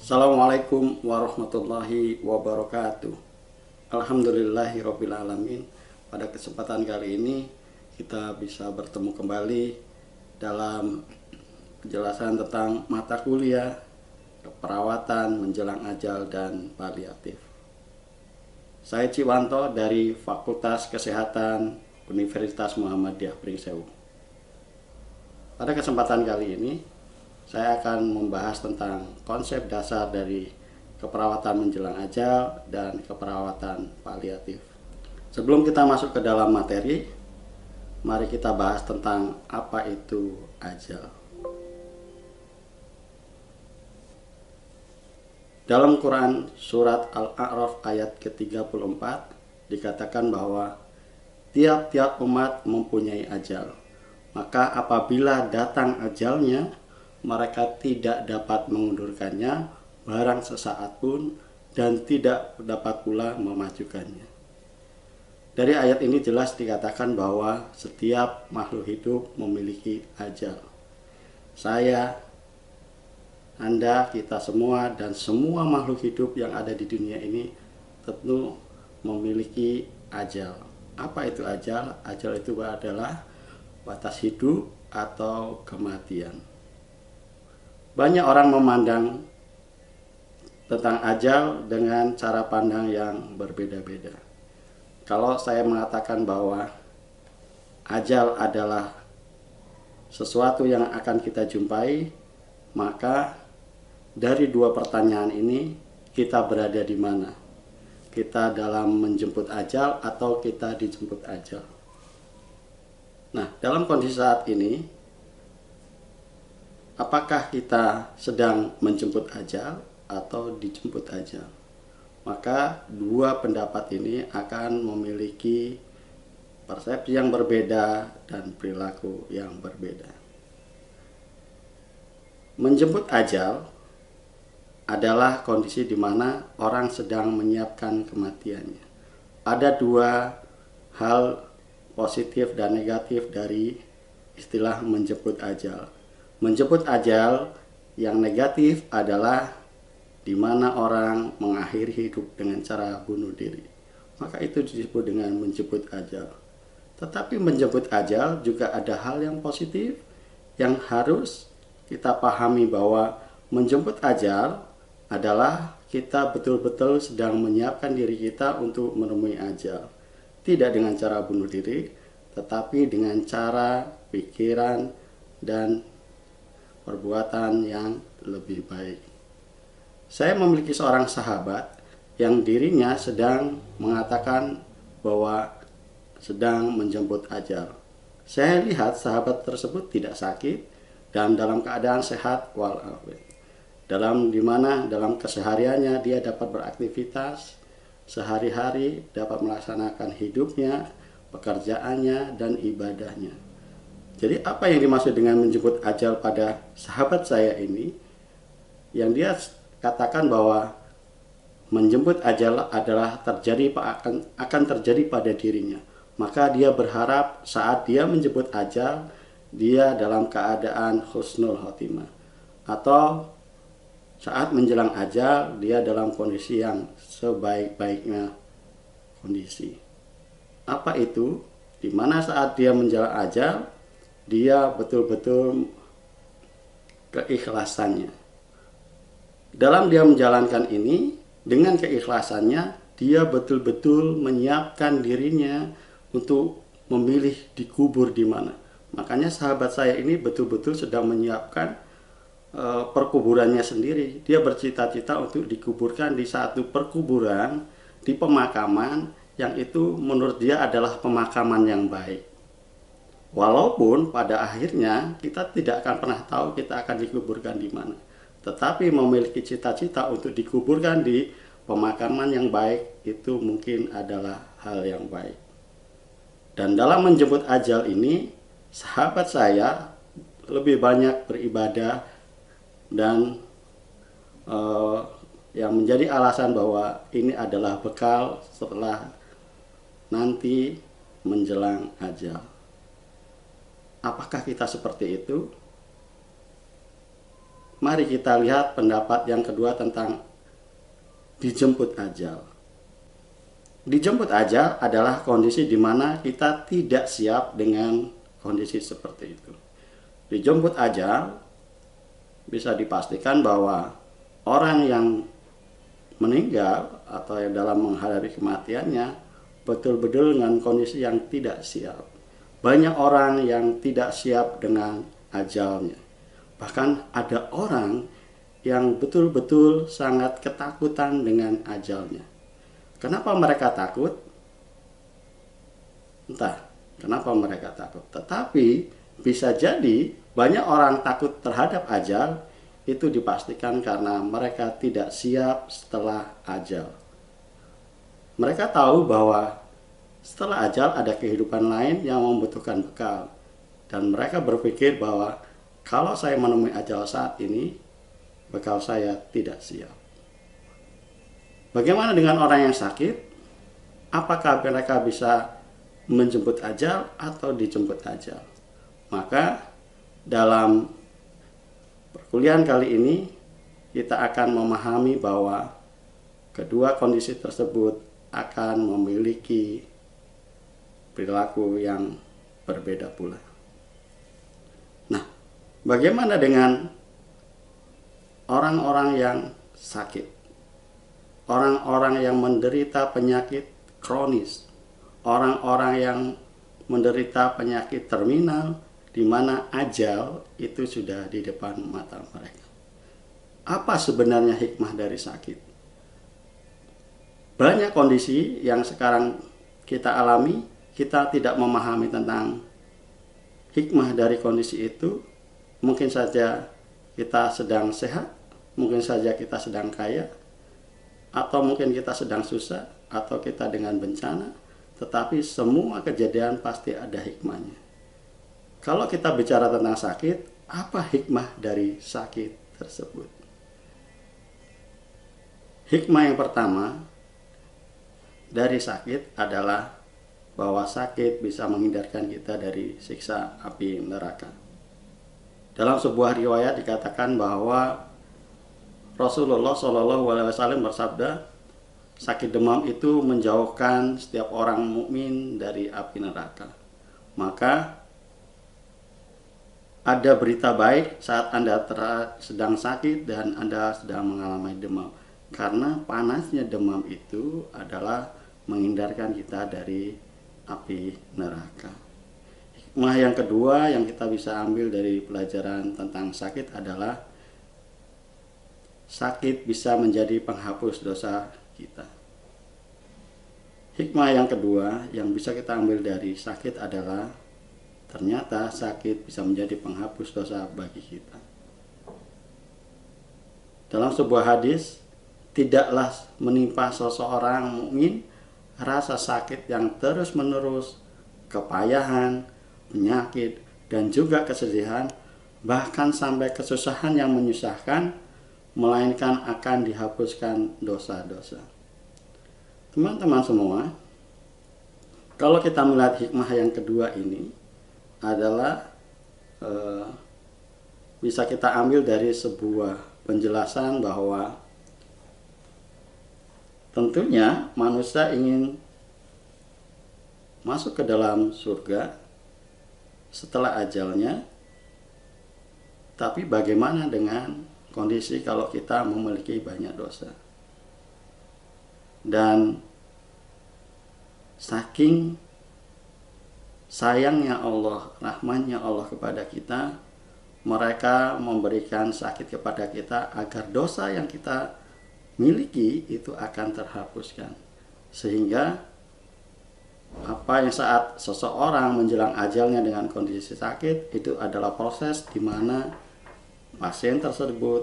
Assalamualaikum warahmatullahi wabarakatuh. Alhamdulillahirobbilalamin. Pada kesempatan kali ini kita bisa bertemu kembali dalam penjelasan tentang mata kuliah keperawatan menjelang ajal dan paliatif. Saya Ciwanto dari Fakultas Kesehatan Universitas Muhammadiyah Pringsewu. Pada kesempatan kali ini saya akan membahas tentang konsep dasar dari keperawatan menjelang ajal dan keperawatan paliatif. Sebelum kita masuk ke dalam materi, mari kita bahas tentang apa itu ajal. Dalam Quran surat Al-A'raf ayat ke-34 dikatakan bahwa tiap-tiap umat mempunyai ajal. Maka apabila datang ajalnya, mereka tidak dapat mengundurkannya barang sesaat pun dan tidak dapat pula memajukannya. Dari ayat ini jelas dikatakan bahwa setiap makhluk hidup memiliki ajal. Saya, Anda, kita semua dan semua makhluk hidup yang ada di dunia ini tentu memiliki ajal. Apa itu ajal? Ajal itu adalah batas hidup atau kematian. Banyak orang memandang tentang ajal dengan cara pandang yang berbeda-beda. Kalau saya mengatakan bahwa ajal adalah sesuatu yang akan kita jumpai, maka dari dua pertanyaan ini kita berada di mana? Kita dalam menjemput ajal atau kita dijemput ajal? Nah, dalam kondisi saat ini, apakah kita sedang menjemput ajal atau dijemput ajal? Maka dua pendapat ini akan memiliki persepsi yang berbeda dan perilaku yang berbeda. Menjemput ajal adalah kondisi di mana orang sedang menyiapkan kematiannya. Ada dua hal positif dan negatif dari istilah menjemput ajal. Menjemput ajal yang negatif adalah di mana orang mengakhiri hidup dengan cara bunuh diri. Maka itu disebut dengan menjemput ajal. Tetapi menjemput ajal juga ada hal yang positif yang harus kita pahami, bahwa menjemput ajal adalah kita betul-betul sedang menyiapkan diri kita untuk menemui ajal. Tidak dengan cara bunuh diri, tetapi dengan cara pikiran dan perbuatan yang lebih baik. Saya memiliki seorang sahabat yang dirinya sedang mengatakan bahwa sedang menjemput ajal. Saya lihat sahabat tersebut tidak sakit dan dalam keadaan sehat walafiat. Dalam kesehariannya dia dapat beraktivitas sehari-hari, dapat melaksanakan hidupnya, pekerjaannya dan ibadahnya. Jadi apa yang dimaksud dengan menjemput ajal pada sahabat saya ini? Yang dia katakan bahwa menjemput ajal adalah akan terjadi pada dirinya. Maka dia berharap saat dia menjemput ajal, dia dalam keadaan husnul khotimah. Atau saat menjelang ajal, dia dalam kondisi yang sebaik-baiknya kondisi. Apa itu? Di mana saat dia menjelang ajal, dia betul-betul keikhlasannya. Dalam dia menjalankan ini, dengan keikhlasannya, dia betul-betul menyiapkan dirinya untuk memilih dikubur di mana. Makanya sahabat saya ini betul-betul sedang menyiapkan perkuburannya sendiri. Dia bercita-cita untuk dikuburkan di satu perkuburan, di pemakaman yang itu menurut dia adalah pemakaman yang baik. Walaupun pada akhirnya kita tidak akan pernah tahu kita akan dikuburkan di mana, tetapi memiliki cita-cita untuk dikuburkan di pemakaman yang baik itu mungkin adalah hal yang baik. Dan dalam menjemput ajal ini, sahabat saya lebih banyak beribadah dan yang menjadi alasan bahwa ini adalah bekal setelah nanti menjelang ajal. Apakah kita seperti itu? mari kita lihat pendapat yang kedua tentang dijemput ajal. Dijemput ajal adalah kondisi di mana kita tidak siap dengan kondisi seperti itu. Dijemput ajal bisa dipastikan bahwa orang yang meninggal atau yang dalam menghadapi kematiannya betul-betul dengan kondisi yang tidak siap. Banyak orang yang tidak siap dengan ajalnya. Bahkan ada orang yang betul-betul sangat ketakutan dengan ajalnya. Kenapa mereka takut? Entah kenapa mereka takut. Tetapi bisa jadi banyak orang takut terhadap ajal itu dipastikan karena mereka tidak siap setelah ajal. Mereka tahu bahwa setelah ajal ada kehidupan lain yang membutuhkan bekal. Dan mereka berpikir bahwa kalau saya menemui ajal saat ini, bekal saya tidak siap. Bagaimana dengan orang yang sakit? Apakah mereka bisa menjemput ajal atau dijemput ajal? Maka dalam perkuliahan kali ini kita akan memahami bahwa kedua kondisi tersebut akan memiliki perilaku yang berbeda pula. Nah, bagaimana dengan orang-orang yang sakit? Orang-orang yang menderita penyakit kronis, orang-orang yang menderita penyakit terminal, di mana ajal itu sudah di depan mata mereka. Apa sebenarnya hikmah dari sakit? Banyak kondisi yang sekarang kita alami, kita tidak memahami tentang hikmah dari kondisi itu. Mungkin saja kita sedang sehat, mungkin saja kita sedang kaya, atau mungkin kita sedang susah, atau kita dengan bencana, tetapi semua kejadian pasti ada hikmahnya. Kalau kita bicara tentang sakit, apa hikmah dari sakit tersebut? Hikmah yang pertama dari sakit adalah bahwa sakit bisa menghindarkan kita dari siksa api neraka. Dalam sebuah riwayat dikatakan bahwa Rasulullah SAW bersabda, sakit demam itu menjauhkan setiap orang mukmin dari api neraka. Maka ada berita baik saat Anda sedang sakit dan Anda sedang mengalami demam. Karena panasnya demam itu adalah menghindarkan kita dari api neraka. Hikmah yang kedua yang kita bisa ambil dari pelajaran tentang sakit adalah sakit bisa menjadi penghapus dosa kita. Hikmah yang kedua yang bisa kita ambil dari sakit adalah ternyata sakit bisa menjadi penghapus dosa bagi kita. Dalam sebuah hadis, tidaklah menimpa seseorang mukmin rasa sakit yang terus-menerus, kepayahan, penyakit, dan juga kesedihan, bahkan sampai kesusahan yang menyusahkan, melainkan akan dihapuskan dosa-dosa. Teman-teman semua, kalau kita melihat hikmah yang kedua ini adalah bisa kita ambil dari sebuah penjelasan bahwa tentunya manusia ingin masuk ke dalam surga setelah ajalnya, tapi bagaimana dengan kondisi kalau kita memiliki banyak dosa? Dan saking sayangnya Allah, rahmatnya Allah kepada kita, mereka memberikan sakit kepada kita agar dosa yang kita miliki itu akan terhapuskan. Sehingga apa yang saat seseorang menjelang ajalnya dengan kondisi sakit, itu adalah proses di mana pasien tersebut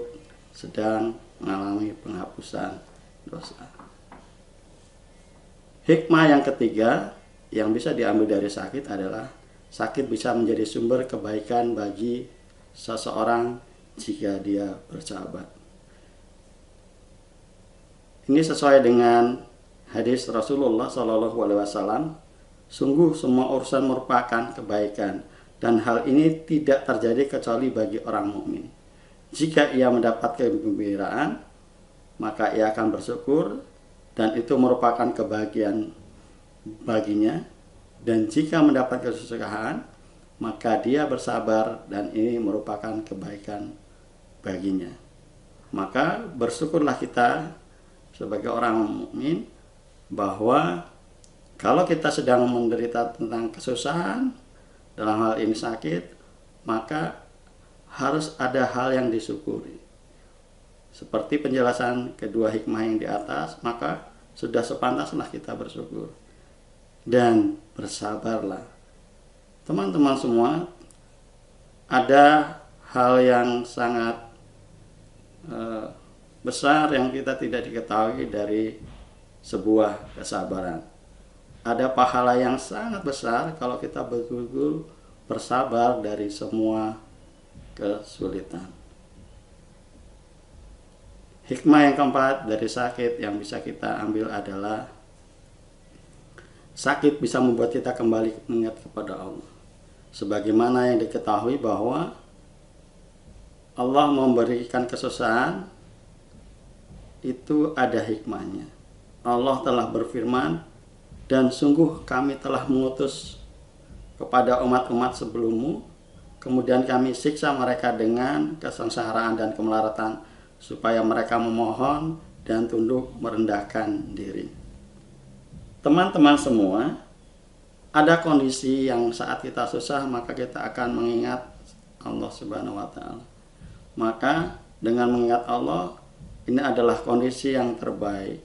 sedang mengalami penghapusan dosa. Hikmah yang ketiga yang bisa diambil dari sakit adalah sakit bisa menjadi sumber kebaikan bagi seseorang jika dia bersahabat. Ini sesuai dengan hadis Rasulullah SAW. Sungguh semua urusan merupakan kebaikan, dan hal ini tidak terjadi kecuali bagi orang mukmin. Jika ia mendapat kegembiraan, maka ia akan bersyukur dan itu merupakan kebahagiaan baginya. Dan jika mendapat kesusahan, maka dia bersabar dan ini merupakan kebaikan baginya. Maka bersyukurlah kita sebagai orang mukmin bahwa kalau kita sedang menderita tentang kesusahan, dalam hal ini sakit, maka harus ada hal yang disyukuri. Seperti penjelasan kedua hikmah yang di atas, maka sudah sepantaslah kita bersyukur dan bersabarlah. Teman-teman semua, ada hal yang sangat besar yang kita tidak diketahui dari sebuah kesabaran. Ada pahala yang sangat besar kalau kita betul-betul bersabar dari semua kesulitan. Hikmah yang keempat dari sakit yang bisa kita ambil adalah sakit bisa membuat kita kembali mengingat kepada Allah. Sebagaimana yang diketahui bahwa Allah memberikan kesusahan itu ada hikmahnya. Allah telah berfirman, dan sungguh kami telah mengutus kepada umat-umat sebelummu, kemudian kami siksa mereka dengan kesengsaraan dan kemelaratan, supaya mereka memohon dan tunduk merendahkan diri. Teman-teman semua, ada kondisi yang saat kita susah, maka kita akan mengingat Allah Subhanahu wa Ta'ala. Maka dengan mengingat Allah, ini adalah kondisi yang terbaik.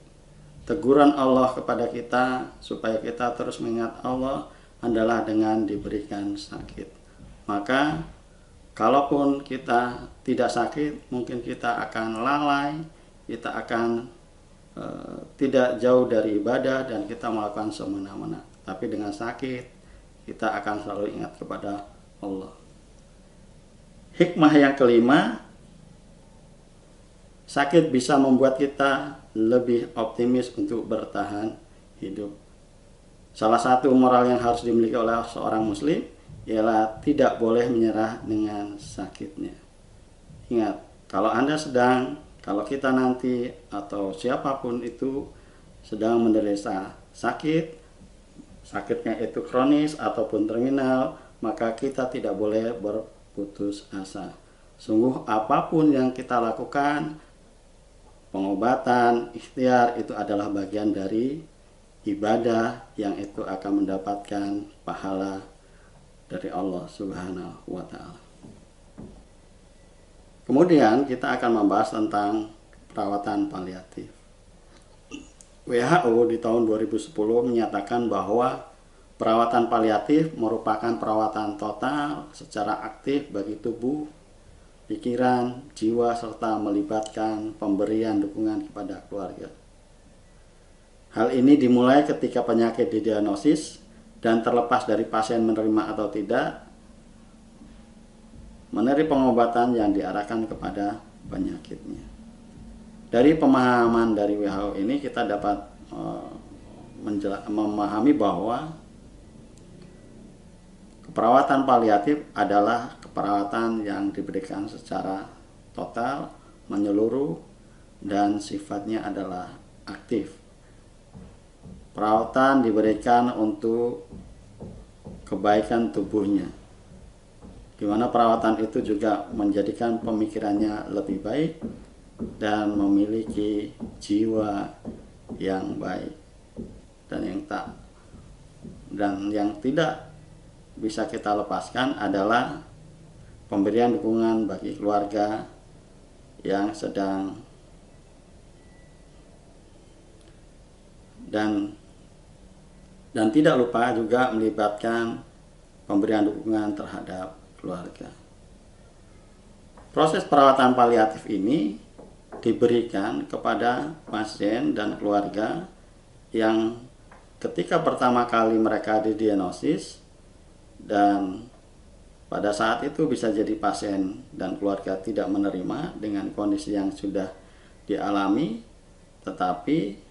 Teguran Allah kepada kita supaya kita terus mengingat Allah adalah dengan diberikan sakit. Maka kalaupun kita tidak sakit, mungkin kita akan lalai, kita akan tidak jauh dari ibadah dan kita melakukan semena-mena. Tapi dengan sakit, kita akan selalu ingat kepada Allah. Hikmah yang kelima, sakit bisa membuat kita lebih optimis untuk bertahan hidup. Salah satu moral yang harus dimiliki oleh seorang muslim ialah tidak boleh menyerah dengan sakitnya. Ingat, kalau Anda sedang, kalau kita nanti atau siapapun itu sedang menderita sakit, sakitnya itu kronis ataupun terminal, maka kita tidak boleh berputus asa. Sungguh apapun yang kita lakukan, pengobatan, ikhtiar itu adalah bagian dari ibadah yang itu akan mendapatkan pahala dari Allah Subhanahu wa Ta'ala. Kemudian kita akan membahas tentang perawatan paliatif. WHO di tahun 2010 menyatakan bahwa perawatan paliatif merupakan perawatan total secara aktif bagi tubuh, pikiran, jiwa, serta melibatkan pemberian dukungan kepada keluarga. Hal ini dimulai ketika penyakit didiagnosis dan terlepas dari pasien menerima atau tidak, menerima pengobatan yang diarahkan kepada penyakitnya. Dari pemahaman dari WHO ini kita dapat memahami bahwa perawatan paliatif adalah perawatan yang diberikan secara total, menyeluruh, dan sifatnya adalah aktif. Perawatan diberikan untuk kebaikan tubuhnya, di mana perawatan itu juga menjadikan pemikirannya lebih baik dan memiliki jiwa yang baik. Dan yang tidak bisa kita lepaskan adalah pemberian dukungan bagi keluarga yang sedang dan tidak lupa juga melibatkan pemberian dukungan terhadap keluarga. Proses perawatan paliatif ini diberikan kepada pasien dan keluarga yang ketika pertama kali mereka didiagnosis, dan pada saat itu bisa jadi pasien dan keluarga tidak menerima dengan kondisi yang sudah dialami, tetapi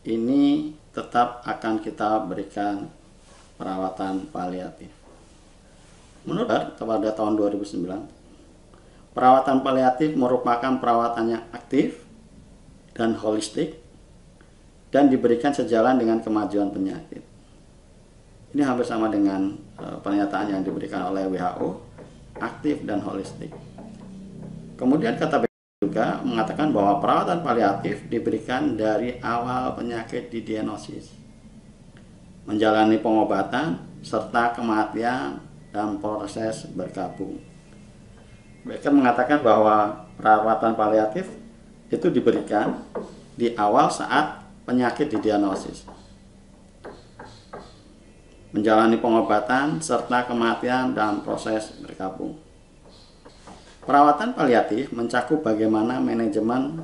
ini tetap akan kita berikan perawatan paliatif. Menurut pada tahun 2009, Perawatan paliatif merupakan perawatan yang aktif dan holistik dan diberikan sejalan dengan kemajuan penyakit. Ini hampir sama dengan pernyataan yang diberikan oleh WHO, aktif dan holistik. Kemudian kata juga mengatakan bahwa perawatan paliatif diberikan dari awal penyakit didiagnosis, menjalani pengobatan, serta kematian dan proses berkabung. Becker mengatakan bahwa perawatan paliatif itu diberikan di awal saat penyakit didiagnosis, menjalani pengobatan, serta kematian dan proses berkabung. Perawatan paliatif mencakup bagaimana manajemen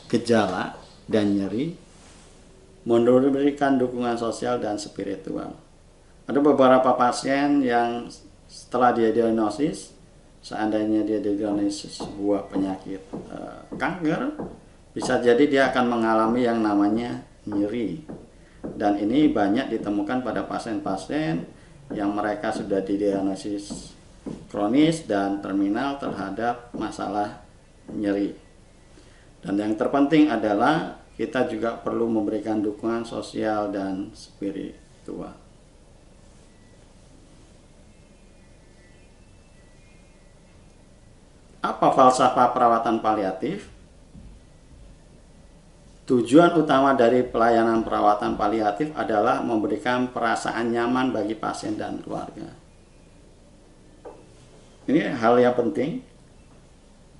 gejala dan nyeri, memberikan dukungan sosial dan spiritual. Ada beberapa pasien yang setelah dia diagnosis, seandainya dia diagnosis sebuah penyakit kanker, bisa jadi dia akan mengalami yang namanya nyeri. Dan ini banyak ditemukan pada pasien-pasien yang mereka sudah didiagnosis kronis dan terminal terhadap masalah nyeri. Dan yang terpenting adalah kita juga perlu memberikan dukungan sosial dan spiritual. Apa falsafah perawatan paliatif? Tujuan utama dari pelayanan perawatan paliatif adalah memberikan perasaan nyaman bagi pasien dan keluarga. Ini hal yang penting.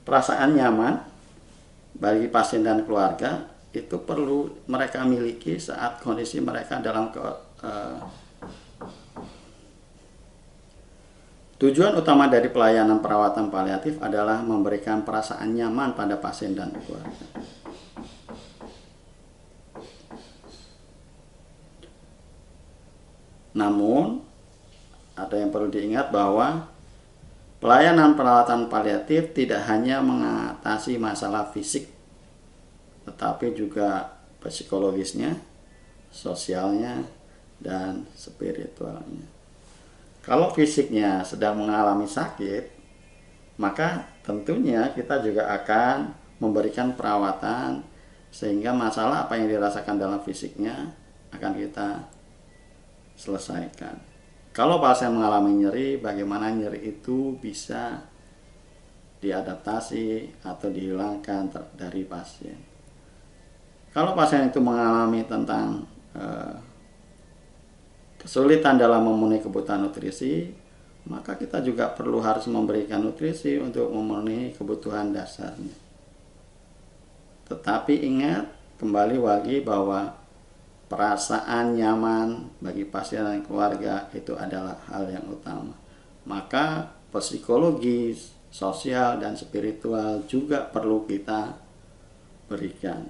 Perasaan nyaman bagi pasien dan keluarga itu perlu mereka miliki saat kondisi mereka dalam Tujuan utama dari pelayanan perawatan paliatif adalah memberikan perasaan nyaman pada pasien dan keluarga. Namun, ada yang perlu diingat bahwa pelayanan perawatan paliatif tidak hanya mengatasi masalah fisik, tetapi juga psikologisnya, sosialnya, dan spiritualnya. Kalau fisiknya sedang mengalami sakit, maka tentunya kita juga akan memberikan perawatan sehingga masalah apa yang dirasakan dalam fisiknya akan kita selesaikan. Kalau pasien mengalami nyeri, bagaimana nyeri itu bisa diadaptasi atau dihilangkan dari pasien. Kalau pasien itu mengalami tentang kesulitan dalam memenuhi kebutuhan nutrisi, maka kita juga perlu harus memberikan nutrisi untuk memenuhi kebutuhan dasarnya. Tetapi ingat kembali lagi bahwa perasaan nyaman bagi pasien dan keluarga itu adalah hal yang utama. Maka psikologi, sosial, dan spiritual juga perlu kita berikan.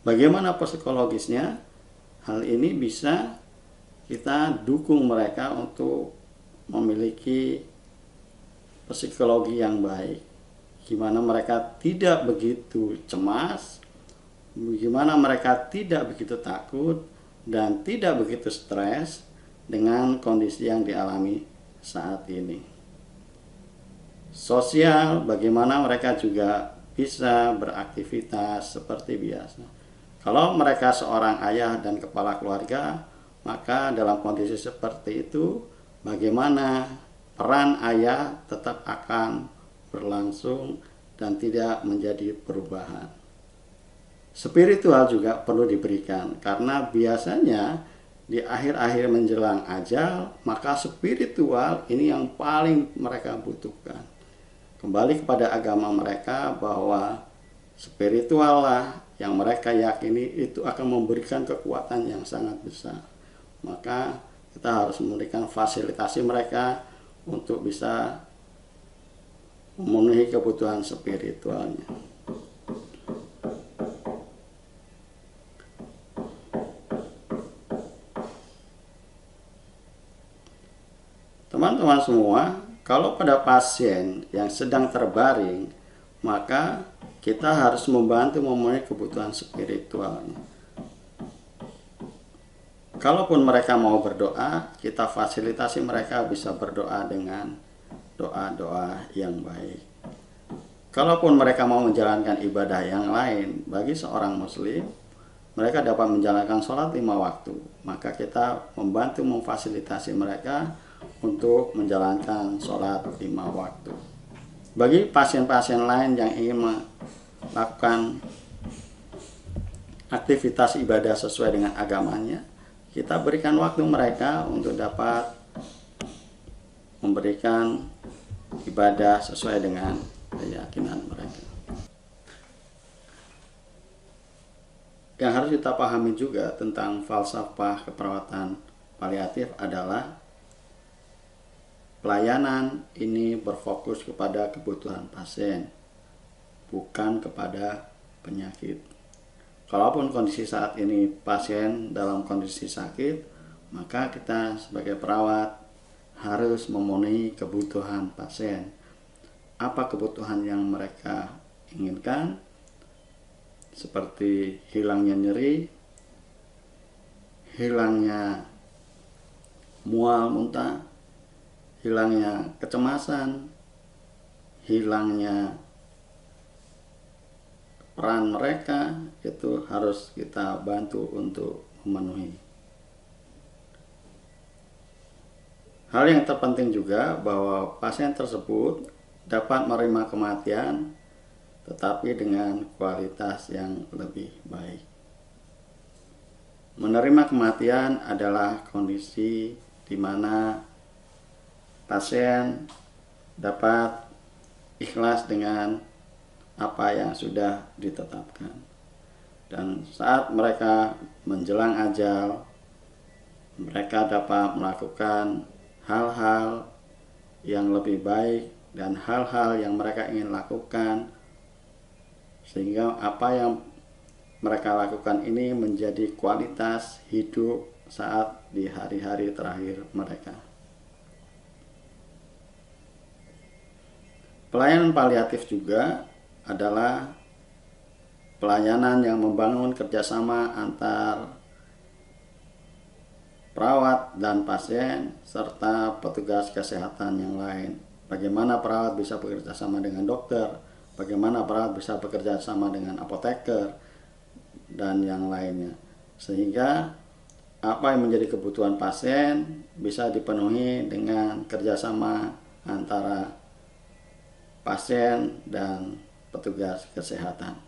Bagaimana psikologisnya? Hal ini bisa kita dukung mereka untuk memiliki psikologi yang baik. Gimana mereka tidak begitu cemas, bagaimana mereka tidak begitu takut, dan tidak begitu stres dengan kondisi yang dialami saat ini. Sosial, bagaimana mereka juga bisa beraktivitas seperti biasa. Kalau mereka seorang ayah dan kepala keluarga, maka dalam kondisi seperti itu, bagaimana peran ayah tetap akan berlangsung dan tidak menjadi perubahan. Spiritual juga perlu diberikan, karena biasanya di akhir-akhir menjelang ajal, maka spiritual ini yang paling mereka butuhkan. Kembali kepada agama mereka bahwa spiritual lah yang mereka yakini itu akan memberikan kekuatan yang sangat besar. Maka kita harus memberikan fasilitasi mereka untuk bisa memenuhi kebutuhan spiritualnya. Teman-teman semua, kalau pada pasien yang sedang terbaring, maka kita harus membantu memenuhi kebutuhan spiritualnya. Kalaupun mereka mau berdoa, kita fasilitasi mereka bisa berdoa dengan doa-doa yang baik. Kalaupun mereka mau menjalankan ibadah yang lain, bagi seorang muslim, mereka dapat menjalankan sholat 5 waktu. Maka kita membantu memfasilitasi mereka untuk menjalankan sholat 5 waktu. Bagi pasien-pasien lain yang ingin melakukan aktivitas ibadah sesuai dengan agamanya, kita berikan waktu mereka untuk dapat memberikan ibadah sesuai dengan keyakinan mereka. Yang harus kita pahami juga tentang falsafah keperawatan paliatif adalah pelayanan ini berfokus kepada kebutuhan pasien, bukan kepada penyakit. Kalaupun kondisi saat ini pasien dalam kondisi sakit, maka kita sebagai perawat harus memenuhi kebutuhan pasien. Apa kebutuhan yang mereka inginkan? Seperti hilangnya nyeri, hilangnya mual muntah, hilangnya kecemasan, hilangnya peran mereka, itu harus kita bantu untuk memenuhi. Hal yang terpenting juga bahwa pasien tersebut dapat menerima kematian tetapi dengan kualitas yang lebih baik. Menerima kematian adalah kondisi di mana pasien dapat ikhlas dengan apa yang sudah ditetapkan. Dan saat mereka menjelang ajal, mereka dapat melakukan hal-hal yang lebih baik dan hal-hal yang mereka ingin lakukan, sehingga apa yang mereka lakukan ini menjadi kualitas hidup saat di hari-hari terakhir mereka. Pelayanan paliatif juga adalah pelayanan yang membangun kerjasama antar perawat dan pasien serta petugas kesehatan yang lain. Bagaimana perawat bisa bekerja sama dengan dokter, bagaimana perawat bisa bekerja sama dengan apoteker, dan yang lainnya. Sehingga apa yang menjadi kebutuhan pasien bisa dipenuhi dengan kerjasama antara pasien dan petugas kesehatan.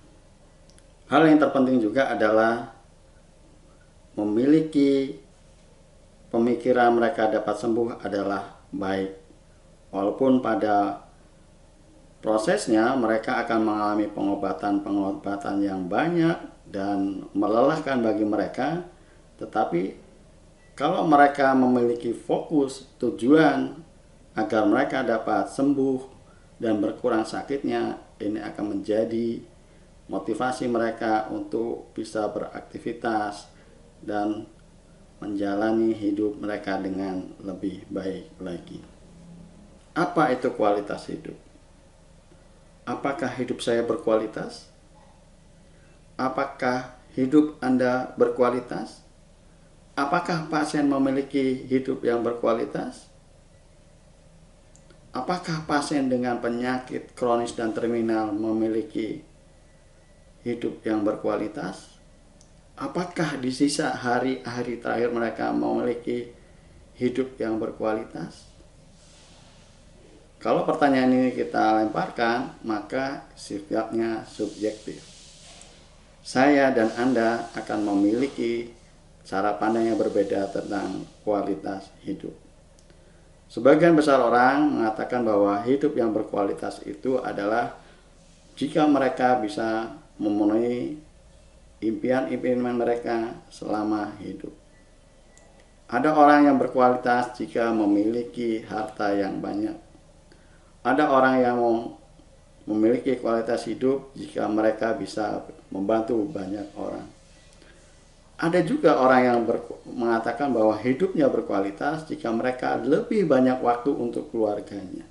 Hal yang terpenting juga adalah memiliki pemikiran mereka dapat sembuh adalah baik. Walaupun pada prosesnya mereka akan mengalami pengobatan yang banyak dan melelahkan bagi mereka, tetapi kalau mereka memiliki fokus tujuan agar mereka dapat sembuh dan berkurang sakitnya, ini akan menjadi motivasi mereka untuk bisa beraktivitas dan menjalani hidup mereka dengan lebih baik lagi. Apa itu kualitas hidup? Apakah hidup saya berkualitas? Apakah hidup Anda berkualitas? Apakah pasien memiliki hidup yang berkualitas? Apakah pasien dengan penyakit kronis dan terminal memiliki hidup yang berkualitas? Apakah di sisa hari-hari terakhir mereka memiliki hidup yang berkualitas? Kalau pertanyaan ini kita lemparkan, maka sifatnya subjektif. Saya dan Anda akan memiliki cara pandang yang berbeda tentang kualitas hidup. Sebagian besar orang mengatakan bahwa hidup yang berkualitas itu adalah jika mereka bisa memenuhi impian-impian mereka selama hidup. Ada orang yang berkualitas jika memiliki harta yang banyak. Ada orang yang memiliki kualitas hidup jika mereka bisa membantu banyak orang. Ada juga orang yang mengatakan bahwa hidupnya berkualitas jika mereka lebih banyak waktu untuk keluarganya.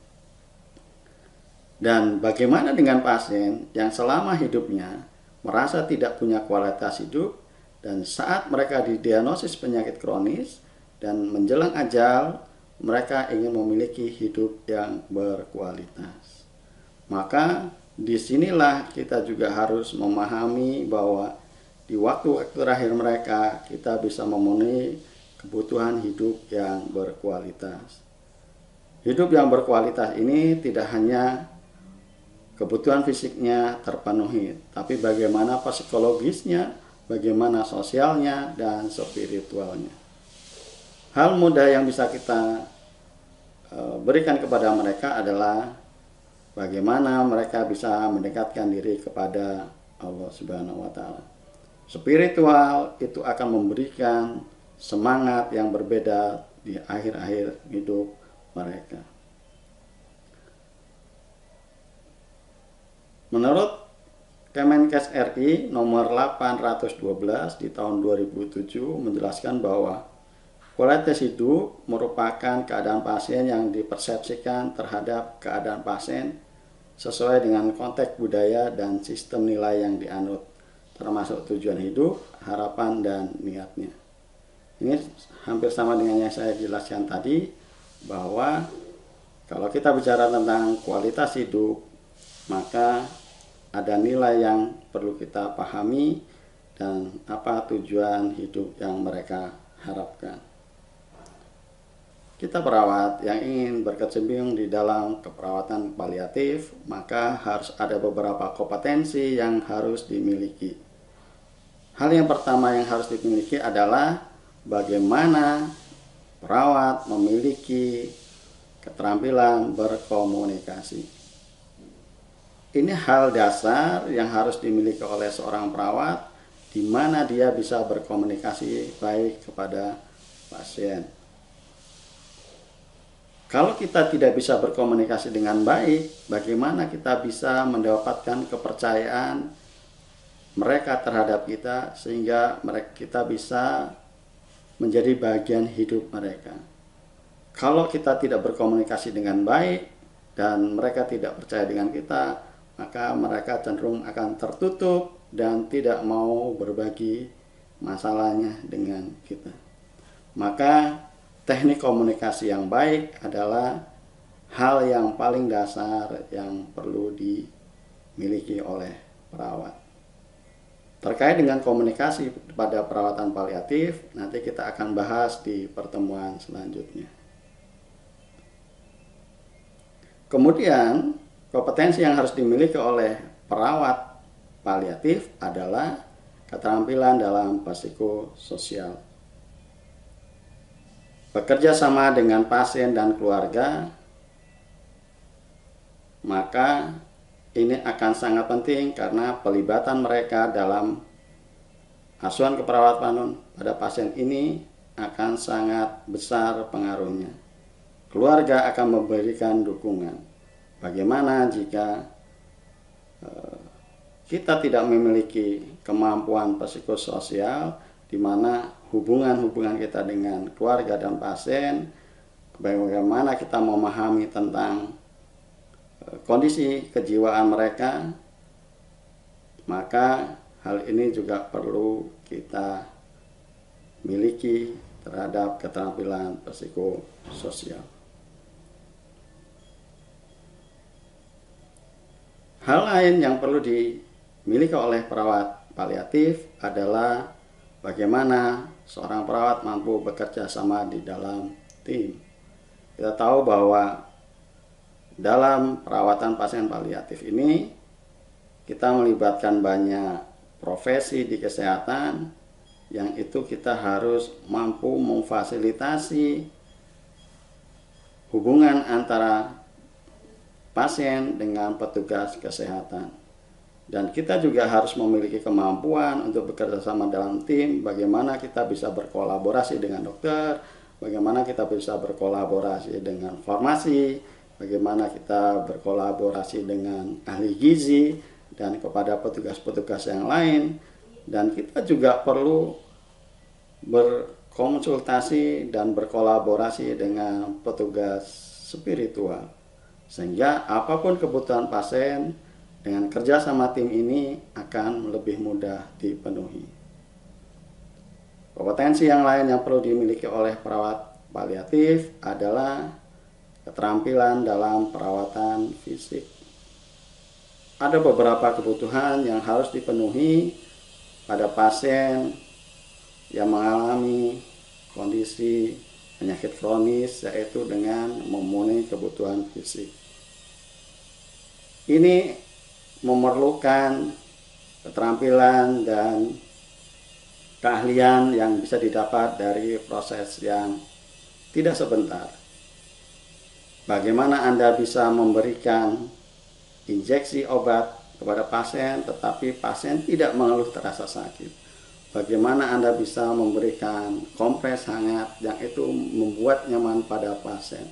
Dan bagaimana dengan pasien yang selama hidupnya merasa tidak punya kualitas hidup dan saat mereka didiagnosis penyakit kronis dan menjelang ajal, mereka ingin memiliki hidup yang berkualitas. Maka Disinilah kita juga harus memahami bahwa di waktu-waktu terakhir mereka kita bisa memenuhi kebutuhan hidup yang berkualitas. Hidup yang berkualitas ini tidak hanya kebutuhan fisiknya terpenuhi, tapi bagaimana psikologisnya, bagaimana sosialnya, dan spiritualnya. Hal mudah yang bisa kita berikan kepada mereka adalah bagaimana mereka bisa mendekatkan diri kepada Allah Subhanahu wa Ta'ala. Spiritual itu akan memberikan semangat yang berbeda di akhir-akhir hidup mereka. Menurut Kemenkes RI nomor 812 di tahun 2007 menjelaskan bahwa kualitas hidup merupakan keadaan pasien yang dipersepsikan terhadap keadaan pasien sesuai dengan konteks budaya dan sistem nilai yang dianut, termasuk tujuan hidup, harapan, dan niatnya. Ini hampir sama dengan yang saya jelaskan tadi, bahwa kalau kita bicara tentang kualitas hidup, maka ada nilai yang perlu kita pahami dan apa tujuan hidup yang mereka harapkan. Kita perawat yang ingin berkecimpung di dalam keperawatan paliatif, maka harus ada beberapa kompetensi yang harus dimiliki. Hal yang pertama yang harus dimiliki adalah bagaimana perawat memiliki keterampilan berkomunikasi. Ini hal dasar yang harus dimiliki oleh seorang perawat, di mana dia bisa berkomunikasi baik kepada pasien. Kalau kita tidak bisa berkomunikasi dengan baik, bagaimana kita bisa mendapatkan kepercayaan mereka terhadap kita, sehingga kita bisa menjadi bagian hidup mereka. Kalau kita tidak berkomunikasi dengan baik dan mereka tidak percaya dengan kita, maka mereka cenderung akan tertutup dan tidak mau berbagi masalahnya dengan kita. Maka teknik komunikasi yang baik adalah hal yang paling dasar yang perlu dimiliki oleh perawat. Terkait dengan komunikasi pada perawatan paliatif, nanti kita akan bahas di pertemuan selanjutnya. Kemudian, kompetensi yang harus dimiliki oleh perawat paliatif adalah keterampilan dalam psikososial. Bekerja sama dengan pasien dan keluarga, maka ini akan sangat penting karena pelibatan mereka dalam asuhan keperawatan pada pasien ini akan sangat besar pengaruhnya. Keluarga akan memberikan dukungan. Bagaimana jika kita tidak memiliki kemampuan psikososial, di mana hubungan-hubungan kita dengan keluarga dan pasien, bagaimana kita memahami tentang kondisi kejiwaan mereka, maka hal ini juga perlu kita miliki terhadap keterampilan psikososial. Hal lain yang perlu dimiliki oleh perawat paliatif adalah bagaimana seorang perawat mampu bekerja sama di dalam tim. Kita tahu bahwa dalam perawatan pasien paliatif ini kita melibatkan banyak profesi di kesehatan, yang itu kita harus mampu memfasilitasi hubungan antara pasien dengan petugas kesehatan. Dan kita juga harus memiliki kemampuan untuk bekerja sama dalam tim, bagaimana kita bisa berkolaborasi dengan dokter, bagaimana kita bisa berkolaborasi dengan farmasi, bagaimana kita berkolaborasi dengan ahli gizi, dan kepada petugas-petugas yang lain. Dan kita juga perlu berkonsultasi dan berkolaborasi dengan petugas spiritual. Sehingga apapun kebutuhan pasien, dengan kerjasama tim ini akan lebih mudah dipenuhi. Kompetensi yang lain yang perlu dimiliki oleh perawat paliatif adalah keterampilan dalam perawatan fisik. ada beberapa kebutuhan yang harus dipenuhi pada pasien yang mengalami kondisi penyakit kronis, yaitu dengan memenuhi kebutuhan fisik. Ini memerlukan keterampilan dan keahlian yang bisa didapat dari proses yang tidak sebentar. Bagaimana Anda bisa memberikan injeksi obat kepada pasien tetapi pasien tidak mengeluh terasa sakit? Bagaimana Anda bisa memberikan kompres hangat yang itu membuat nyaman pada pasien?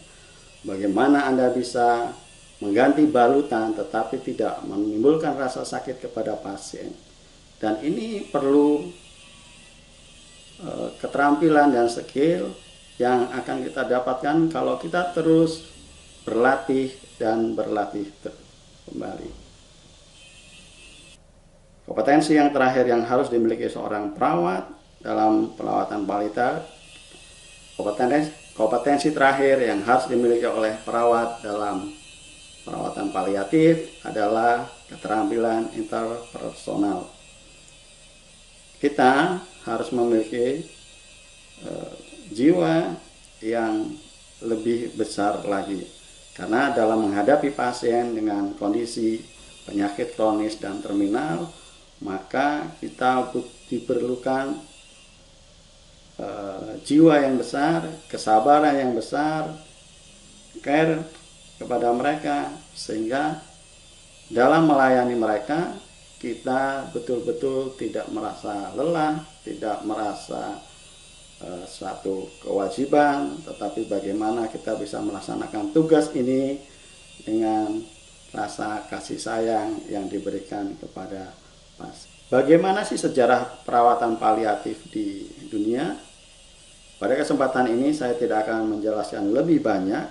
Bagaimana Anda bisa mengganti balutan tetapi tidak menimbulkan rasa sakit kepada pasien? Dan ini perlu keterampilan dan skill yang akan kita dapatkan kalau kita terus berlatih dan berlatih kembali. Kompetensi yang terakhir yang harus dimiliki seorang perawat dalam perawatan balita, kompetensi terakhir yang harus dimiliki oleh perawat dalam perawatan paliatif adalah keterampilan interpersonal. Kita harus memiliki jiwa yang lebih besar lagi, karena dalam menghadapi pasien dengan kondisi penyakit kronis dan terminal, maka kita diperlukan jiwa yang besar, kesabaran yang besar, care kepada mereka, sehingga dalam melayani mereka kita betul-betul tidak merasa lelah, tidak merasa suatu kewajiban, tetapi bagaimana kita bisa melaksanakan tugas ini dengan rasa kasih sayang yang diberikan kepada pasien. Bagaimana sih sejarah perawatan paliatif di dunia? Pada kesempatan ini saya tidak akan menjelaskan lebih banyak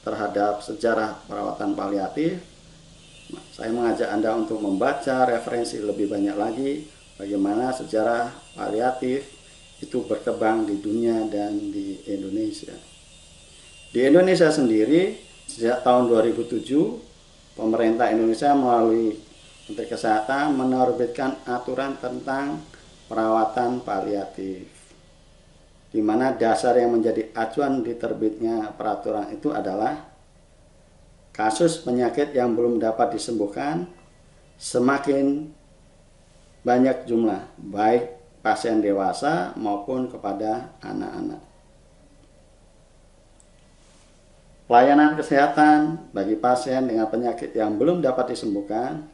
terhadap sejarah perawatan paliatif. Saya mengajak Anda untuk membaca referensi lebih banyak lagi bagaimana sejarah paliatif itu berkembang di dunia dan di Indonesia. Di Indonesia sendiri, sejak tahun 2007, pemerintah Indonesia melalui Menteri Kesehatan menerbitkan aturan tentang perawatan paliatif, di mana dasar yang menjadi acuan diterbitnya peraturan itu adalah kasus penyakit yang belum dapat disembuhkan semakin banyak jumlah, baik pasien dewasa maupun kepada anak-anak. Pelayanan kesehatan bagi pasien dengan penyakit yang belum dapat disembuhkan,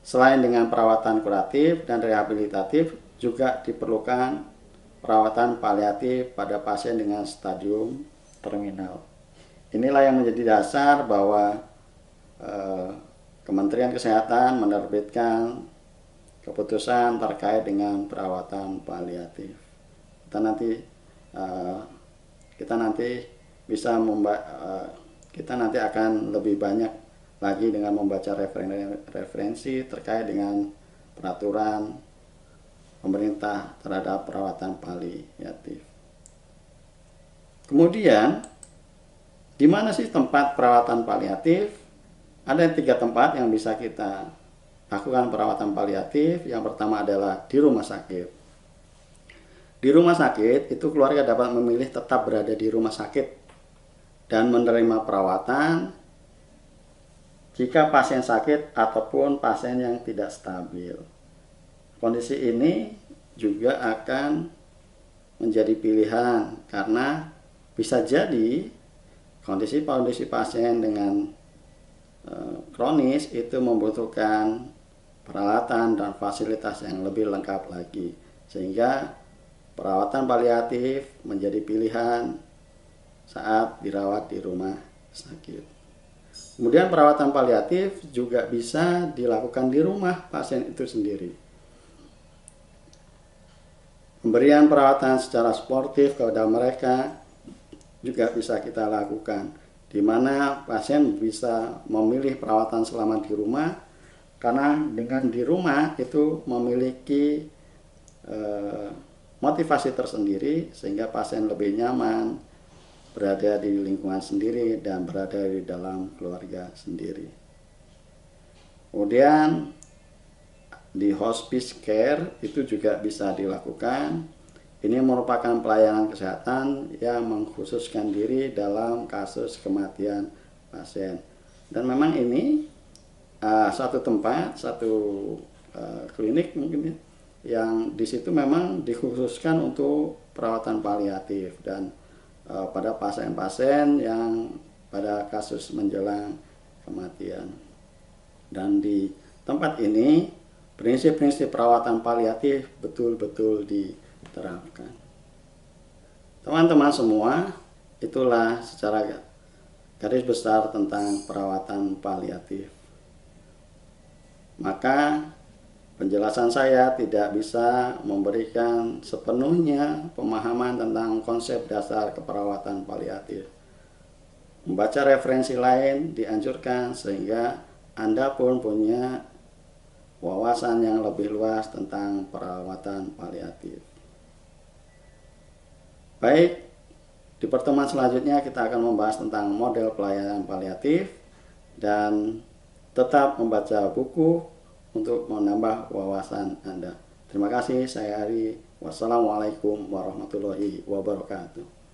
selain dengan perawatan kuratif dan rehabilitatif, juga diperlukan perawatan paliatif pada pasien dengan stadium terminal. Inilah yang menjadi dasar bahwa Kementerian Kesehatan menerbitkan keputusan terkait dengan perawatan paliatif. Kita nanti akan lebih banyak lagi dengan membaca referensi terkait dengan peraturan pemerintah terhadap perawatan paliatif. Kemudian, di mana sih tempat perawatan paliatif? Ada 3 tempat yang bisa kita lakukan perawatan paliatif. Yang pertama adalah di rumah sakit. Di rumah sakit itu keluarga dapat memilih tetap berada di rumah sakit dan menerima perawatan jika pasien sakit ataupun pasien yang tidak stabil. Kondisi ini juga akan menjadi pilihan karena bisa jadi kondisi pasien dengan kronis itu membutuhkan peralatan dan fasilitas yang lebih lengkap lagi, sehingga perawatan paliatif menjadi pilihan saat dirawat di rumah sakit. Kemudian perawatan paliatif juga bisa dilakukan di rumah pasien itu sendiri. Pemberian perawatan secara sportif kepada mereka juga bisa kita lakukan, di mana pasien bisa memilih perawatan selama di rumah, karena dengan di rumah itu memiliki motivasi tersendiri sehingga pasien lebih nyaman berada di lingkungan sendiri dan berada di dalam keluarga sendiri. Kemudian di hospice care itu juga bisa dilakukan. Ini merupakan pelayanan kesehatan yang mengkhususkan diri dalam kasus kematian pasien. Dan memang ini satu tempat, satu klinik mungkin yang di situ memang dikhususkan untuk perawatan paliatif dan pada pasien-pasien yang pada kasus menjelang kematian. Dan di tempat ini prinsip-prinsip perawatan paliatif betul-betul diterapkan. Teman-teman semua, itulah secara garis besar tentang perawatan paliatif. Maka penjelasan saya tidak bisa memberikan sepenuhnya pemahaman tentang konsep dasar keperawatan paliatif. Membaca referensi lain dianjurkan sehingga Anda pun punya wawasan yang lebih luas tentang perawatan paliatif. Baik, di pertemuan selanjutnya kita akan membahas tentang model pelayanan paliatif dan tetap membaca buku untuk menambah wawasan Anda. Terima kasih, saya Ari. Wassalamualaikum warahmatullahi wabarakatuh.